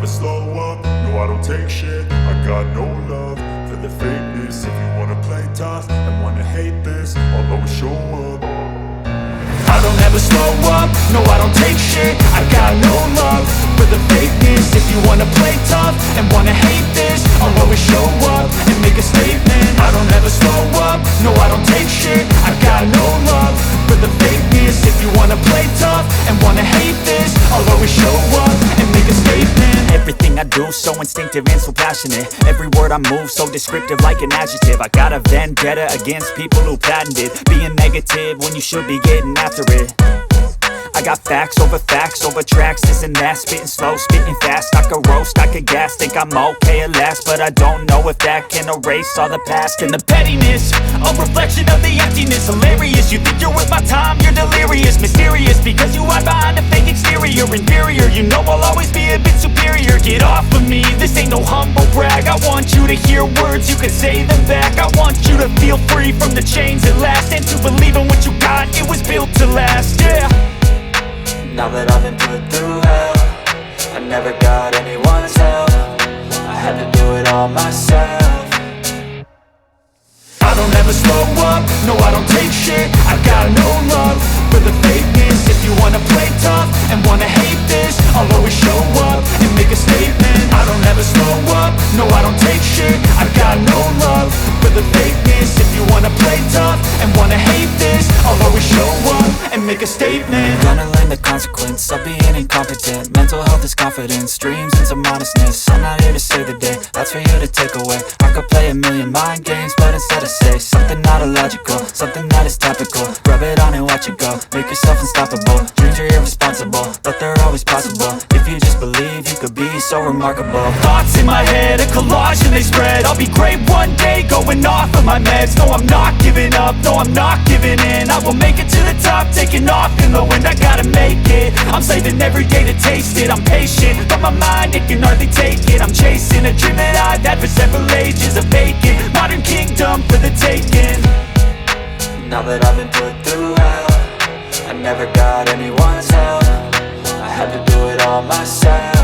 slow up, no I don't take shit. I got no love for the fakeness. If you wanna play tough and wanna hate this, I'll always show up. I don't ever slow up, no I don't take shit. I got no love for the fakeness. If you wanna play tough and wanna hate this, I'll always show up and make a statement. I don't ever slow up, no I don't take shit. I got no love for the fakeness. If you wanna play tough and wanna hate this, I'll always show up and make a statement. Everything I do so instinctive and so passionate. Every word I move so descriptive like an adjective. I got a vendetta against people who patented being negative when you should be getting after it. I got facts over tracks, this and that. Spitting slow, spitting fast. I could roast, I could gas. Think I'm okay at last, but I don't know if that can erase all the past. And the pettiness, a reflection of the emptiness. Hilarious, you think you're worth my time, you're delirious. Mysterious, because you hide behind a fake exterior. Inferior, you know I'll always be a bit superior. Get off of me, this ain't no humble brag. I want you to hear words, you can say them back. I want you to feel free from the chains at last, and to believe in what you got, it was built to last, yeah. Now that I've been put through hell, I never got anyone's help. I had to do it all myself. I don't ever slow up, no I don't take shit. I got no love for the fakeness. If you wanna play tough and wanna hate this, I'll always show up and make a statement. I don't ever slow up, no I don't take shit. I got no love for the fakeness. If you wanna play tough and wanna hate this, I'll always show up and make a statement. Gonna learn the consequence of being incompetent. Mental health is confidence, dreams and some modestness. I'm not here to save the day, that's for you to take away. I could play a million mind games, but instead I say something not illogical, something that is topical. Rub it on and watch it go, make yourself unstoppable. Dreams are irresponsible, but they're always possible. If you just believe, you could be so remarkable. Thoughts in my head, a collage and they spread. I'll be great one day, going off of my meds. No, I'm not giving up, no, I'm not giving in. I will make it to the top, taking off in the wind. I gotta make it, I'm saving every day to taste it. I'm patient, but my mind, it can hardly take it. I'm chasing a dream that I've had for several ages. A vacant, modern kingdom for the taking. Now that I've been put through hell, I never got anyone's help. I had to do it all myself.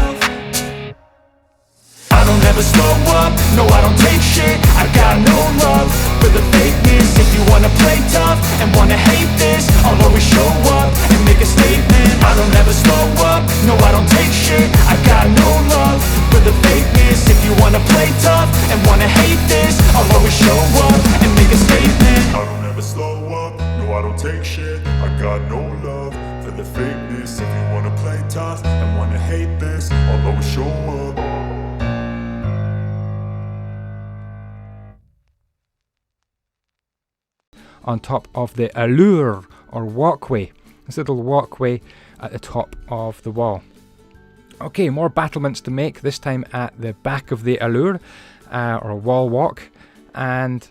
I don't ever slow up, no I don't take shit. I got no love for the fakeness. If you wanna play tough and wanna hate this, I'll always show up and make a statement. I don't ever slow up, no I don't take shit. I got no love for the fakeness. If you wanna play tough and wanna hate this, I'll always show up and make a statement. I don't ever slow up, no I don't take shit. I got no love for the fakeness. If you wanna play tough and wanna hate this, I'll always show up. On top of the allure or walkway, this little walkway at the top of the wall. Okay, more battlements to make, this time at the back of the allure or wall walk, and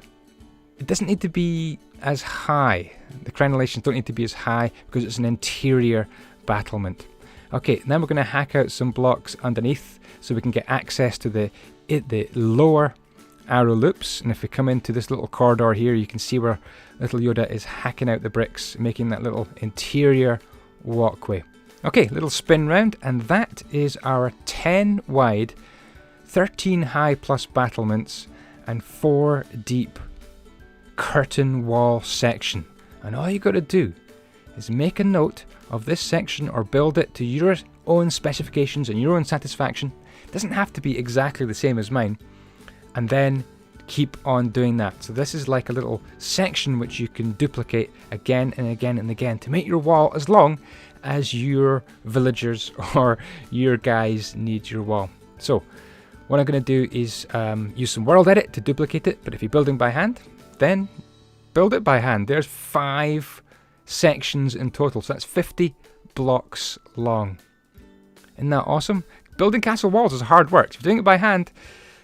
it doesn't need to be as high. The crenellations don't need to be as high because it's an interior battlement. Okay, then we're going to hack out some blocks underneath so we can get access to the lower arrow loops. And if we come into this little corridor here, you can see where little Yoda is hacking out the bricks, making that little interior walkway. Okay, little spin round, and that is our 10 wide, 13 high plus battlements and 4 deep curtain wall section. And all you got to do is make a note of this section or build it to your own specifications and your own satisfaction. It doesn't have to be exactly the same as mine. And then keep on doing that. So this is like a little section which you can duplicate again and again and again to make your wall as long as your villagers or your guys need your wall. So what I'm going to do is use some world edit to duplicate it, but if you're building by hand, then build it by hand. There's 5 sections in total, so that's 50 blocks long. Isn't that awesome? Building castle walls is hard work. If you're doing it by hand,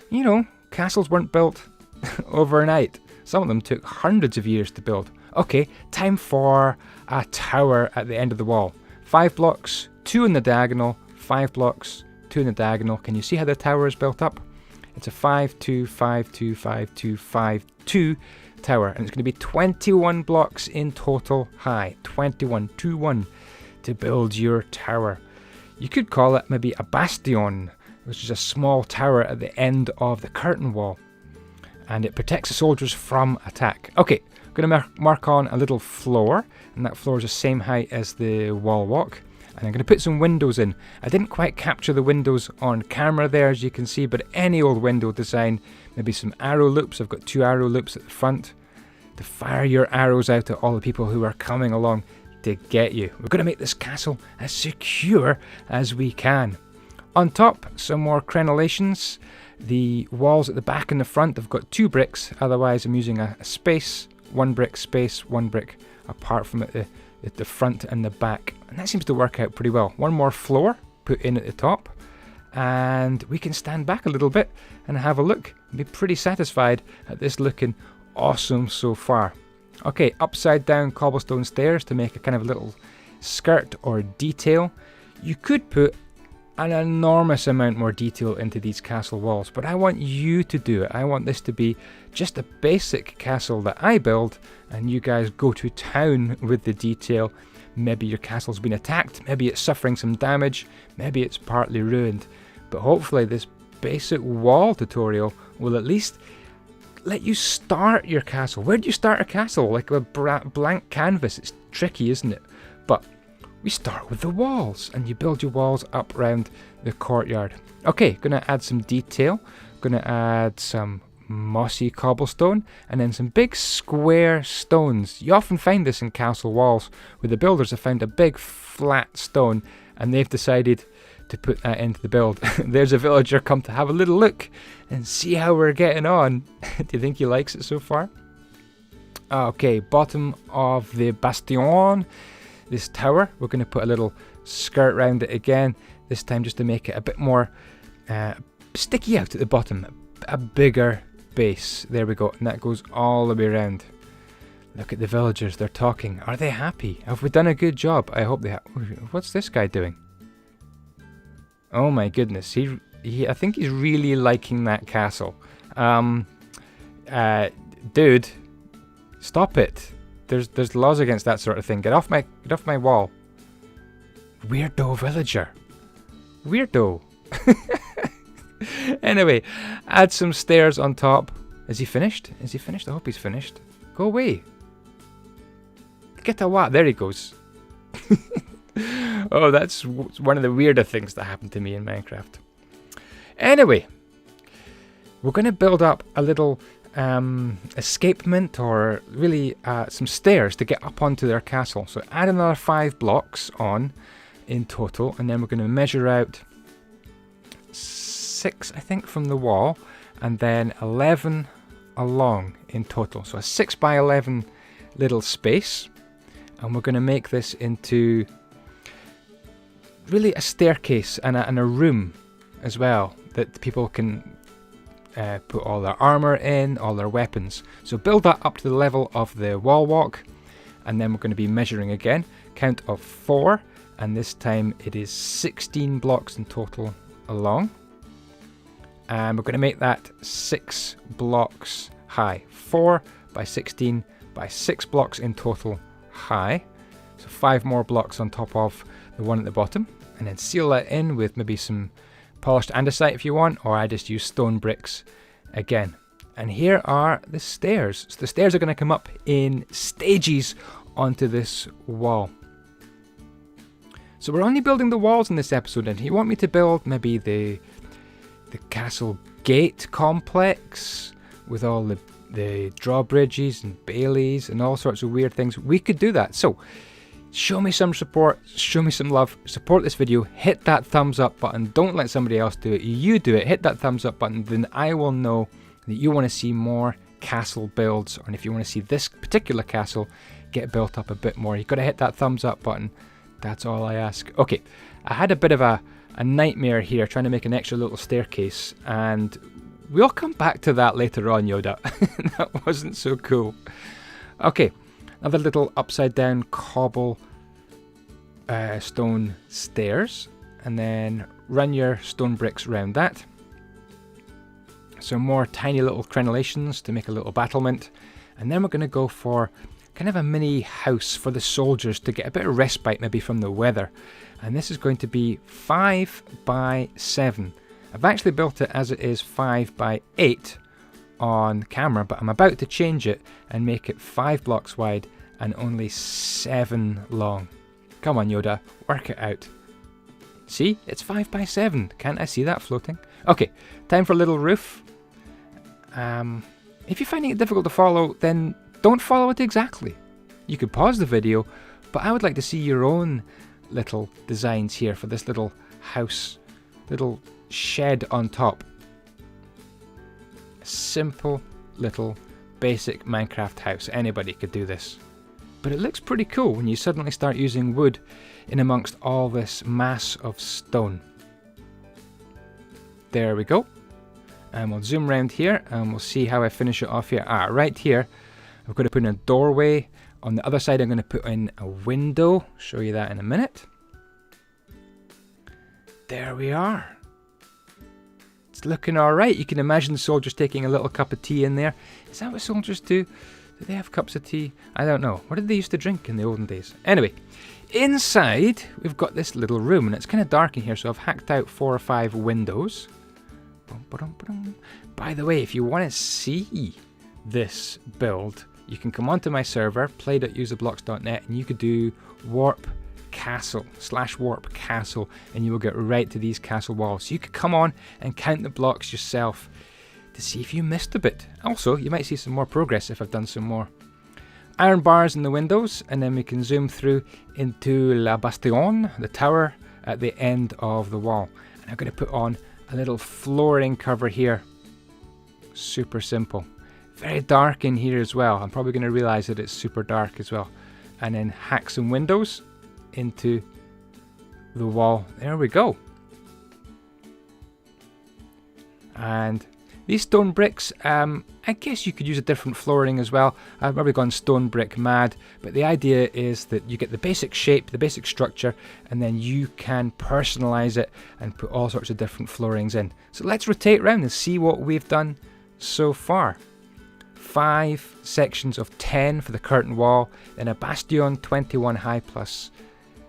you know, castles weren't built overnight. Some of them took hundreds of years to build. Okay, time for a tower at the end of the wall. 5 blocks, 2 in the diagonal, 5 blocks, 2 in the diagonal. Can you see how the tower is built up? It's a 5, 2, 5, 2, 5, 2, 5, 2 tower. And it's going to be 21 blocks in total high. 21, 2, 1 to build your tower. You could call it maybe a bastion which is a small tower at the end of the curtain wall, and it protects the soldiers from attack. Okay, I'm going to mark on a little floor, and that floor is the same height as the wall walk. And I'm going to put some windows in. I didn't quite capture the windows on camera there, as you can see, but any old window design, maybe some arrow loops. I've got 2 arrow loops at the front to fire your arrows out at all the people who are coming along to get you. We're going to make this castle as secure as we can. On top, some more crenellations. The walls at the back and the front have got 2 bricks, otherwise I'm using a space, 1 brick space, 1 brick apart from it, the front and the back, and that seems to work out pretty well. 1 more floor put in at the top, and we can stand back a little bit and have a look and be pretty satisfied at this looking awesome so far. Okay, upside down cobblestone stairs to make a kind of little skirt or detail. You could put an enormous amount more detail into these castle walls, but I want you to do it. I want this to be just a basic castle that I build, and you guys go to town with the detail. Maybe your castle's been attacked, maybe it's suffering some damage, maybe it's partly ruined, but hopefully this basic wall tutorial will at least let you start your castle. Where do you start a castle? Like a blank canvas. It's tricky, isn't it? But we start with the walls, and you build your walls up around the courtyard. Okay, gonna add some detail. Gonna add some mossy cobblestone, and then some big square stones. You often find this in castle walls, where the builders have found a big flat stone, and they've decided to put that into the build. There's a villager come to have a little look and see how we're getting on. Do you think he likes it so far? Okay, bottom of the bastion. This tower, we're going to put a little skirt around it again, this time just to make it a bit more sticky out at the bottom, a bigger base. There we go, and that goes all the way around. Look at the villagers, they're talking. Are they happy? Have we done a good job? I hope they have. What's this guy doing? Oh my goodness, I think he's really liking that castle. Dude, stop it. There's laws against that sort of thing. Get off my wall. Weirdo villager. Weirdo. Anyway, add some stairs on top. Is he finished? Is he finished? I hope he's finished. Go away. Get a what? There he goes. Oh, that's one of the weirder things that happened to me in Minecraft. Anyway, we're going to build up a little escapement, or really some stairs to get up onto their castle. So add another 5 blocks on in total, and then we're going to measure out 6, I think, from the wall, and then 11 along in total. So a 6 by 11 little space, and we're going to make this into really a staircase and a room as well, that people can put all their armor in, all their weapons. So build that up to the level of the wall walk, and then we're going to be measuring again. Count of 4, and this time it is 16 blocks in total along. And we're going to make that 6 blocks high. 4 by 16 by 6 blocks in total high. So 5 more blocks on top of the one at the bottom, and then seal that in with maybe some polished andesite if you want, or I just use stone bricks again. And here are the stairs. So the stairs are going to come up in stages onto this wall. So we're only building the walls in this episode, and you want me to build maybe the castle gate complex with all the drawbridges and baileys and all sorts of weird things. We could do that. So show me some support, show me some love, support this video, hit that thumbs up button. Don't let somebody else do it, you do it. Hit that thumbs up button, then I will know that you want to see more castle builds, and if you want to see this particular castle get built up a bit more, you've got to hit that thumbs up button. That's all I ask. Okay, I had a bit of a nightmare here trying to make an extra little staircase, and we'll come back to that later on, Yoda. That wasn't so cool. Okay, another little upside down cobble stone stairs, and then run your stone bricks around that. Some more tiny little crenellations to make a little battlement, and then we're going to go for kind of a mini house for the soldiers to get a bit of respite maybe from the weather. And this is going to be 5 by 7, I've actually built it as it is 5 by 8 on camera, but I'm about to change it and make it 5 blocks wide and only 7 long. Come on, Yoda, work it out. See, it's 5 by 7. Can't I see that floating? Okay, time for a little roof. If you're finding it difficult to follow, then don't follow it exactly. You could pause the video, but I would like to see your own little designs here for this little house, little shed on top. A simple little basic Minecraft house. Anybody could do this. But it looks pretty cool when you suddenly start using wood in amongst all this mass of stone. There we go. And we'll zoom around here and we'll see how I finish it off here. Right here, I'm going to put in a doorway. On the other side, I'm going to put in a window. Show you that in a minute. There we are. It's looking alright. You can imagine the soldiers taking a little cup of tea in there. Is that what soldiers do? Do they have cups of tea? I don't know. What did they used to drink in the olden days? Anyway, inside, we've got this little room, and it's kind of dark in here, so I've hacked out 4 or 5 windows. By the way, if you want to see this build, you can come onto my server, play.userblocks.net, and you could do warp castle /warp castle, and you will get right to these castle walls. So you could come on and count the blocks yourself to see if you missed a bit. Also, you might see some more progress if I've done some more. Iron bars in the windows, and then we can zoom through into La Bastion, the tower at the end of the wall. And I'm going to put on a little flooring cover here. Super simple. Very dark in here as well. I'm probably going to realize that it's super dark as well. And then hack some windows into the wall. There we go. And these stone bricks, I guess you could use a different flooring as well. I've probably gone stone brick mad, but the idea is that you get the basic shape, the basic structure, and then you can personalize it and put all sorts of different floorings in. So let's rotate around and see what we've done so far. 5 sections of 10 for the curtain wall, then a bastion 21 high plus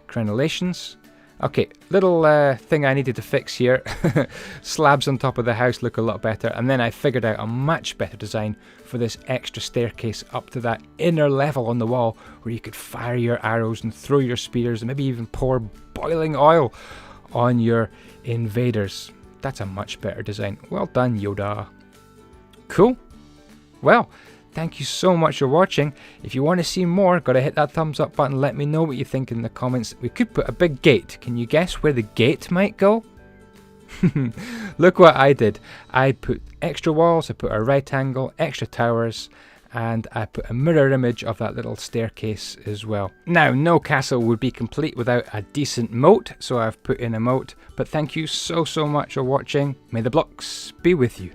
crenellations. Okay, little thing I needed to fix here. Slabs on top of the house look a lot better, and then I figured out a much better design for this extra staircase up to that inner level on the wall where you could fire your arrows and throw your spears and maybe even pour boiling oil on your invaders. That's a much better design. Well done, Yoda. Cool. Well, thank you so much for watching. If you want to see more, gotta hit that thumbs up button. Let me know what you think in the comments. We could put a big gate. Can you guess where the gate might go? Look what I did. I put extra walls, I put a right angle, extra towers, and I put a mirror image of that little staircase as well. Now, no castle would be complete without a decent moat, so I've put in a moat. But thank you so much for watching. May the blocks be with you.